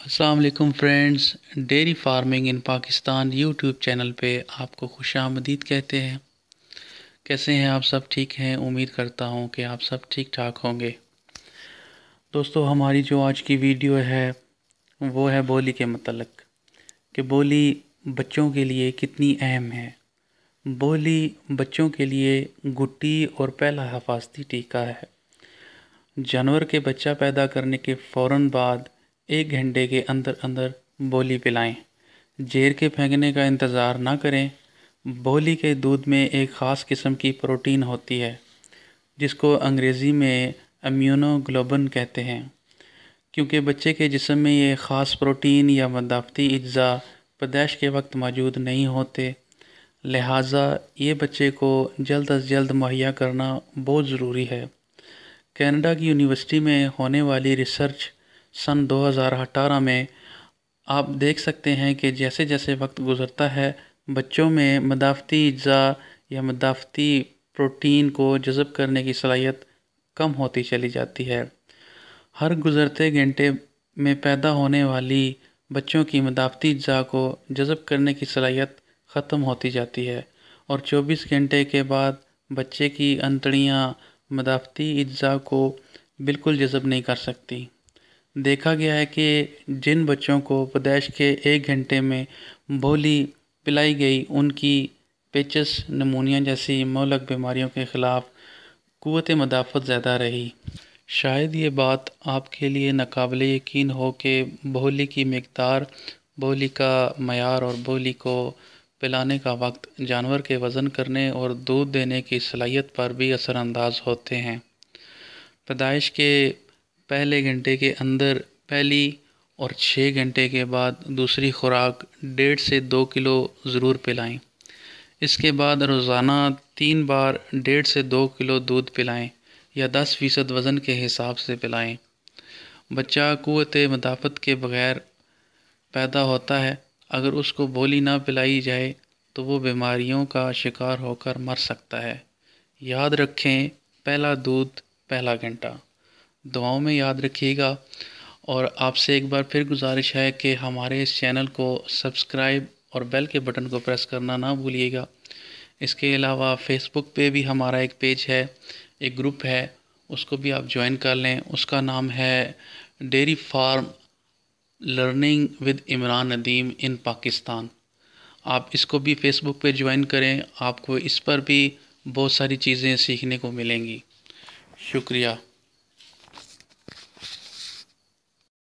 अस्सलाम वालेकुम friends. Dairy farming in Pakistan YouTube channel पे आपको खुशामदीद कहते हैं। कैसे हैं आप सब? ठीक हैं? उम्मीद करता हूँ कि आप सब ठीक ठाक होंगे। दोस्तों, हमारी जो आज की वीडियो है वो है बोली के मतलब कि बोली बच्चों के लिए कितनी अहम है। बोली बच्चों के लिए गुट्टी और पहला हिफाजती टीका है। जानवर के बच्चा पैदा करने के फ़ौरन बाद 1 घंटे के अंदर अंदर बोली पिलाएं। जेर के फेंकने का इंतज़ार ना करें। बोली के दूध में एक ख़ास किस्म की प्रोटीन होती है जिसको अंग्रेज़ी में इम्यूनोग्लोबिन कहते हैं। क्योंकि बच्चे के जिस्म में ये ख़ास प्रोटीन या मदाफ़ती अज्जा पैदाइश के वक्त मौजूद नहीं होते, लिहाजा ये बच्चे को जल्द अज जल्द मुहैया करना बहुत ज़रूरी है। कनाडा की यूनिवर्सिटी में होने वाली रिसर्च सन 2018 में आप देख सकते हैं कि जैसे जैसे वक्त गुज़रता है बच्चों में मदाफ़ती अज्जा या मदाफ़ती प्रोटीन को जज़ब करने की सलाहियत कम होती चली जाती है। हर गुज़रते घंटे में पैदा होने वाली बच्चों की मदाफ़ती अज्जा को जज़ब करने की सलाहियत ख़त्म होती जाती है और 24 घंटे के बाद बच्चे की अंतड़ियाँ मदाफ़ती अज्जा को बिल्कुल जज़ब नहीं कर सकती। देखा गया है कि जिन बच्चों को पैदाइश के 1 घंटे में बोली पिलाई गई उनकी पेचिस निमोनिया जैसी मुहलक बीमारियों के ख़िलाफ़ क़ुव्वत मदाफ़त ज़्यादा रही। शायद ये बात आपके लिए नाक़ाबिले यकीन हो कि बोली की मिक़दार, बोली का मयार और बोली को पिलाने का वक्त जानवर के वज़न करने और दूध देने की सलाहियत पर भी असरअंदाज होते हैं। पैदाइश के पहले घंटे के अंदर पहली और 6 घंटे के बाद दूसरी खुराक 1.5 से 2 किलो ज़रूर पिलाएं। इसके बाद रोज़ाना 3 बार 1.5 से 2 किलो दूध पिलाएं या 10% वज़न के हिसाब से पिलाएं। बच्चा क़ुव्वत मदाफ़त के बग़ैर पैदा होता है। अगर उसको बोली ना पिलाई जाए तो वो बीमारियों का शिकार होकर मर सकता है। याद रखें, पहला दूध पहला घंटा। दुआओं में याद रखिएगा और आपसे एक बार फिर गुजारिश है कि हमारे इस चैनल को सब्सक्राइब और बेल के बटन को प्रेस करना ना भूलिएगा। इसके अलावा फेसबुक पे भी हमारा एक पेज है, एक ग्रुप है, उसको भी आप ज्वाइन कर लें। उसका नाम है dairy farm learning with Imran Nadeem in Pakistan. आप इसको भी फेसबुक पे ज्वाइन करें, आपको इस पर भी बहुत सारी चीज़ें सीखने को मिलेंगी। शुक्रिया।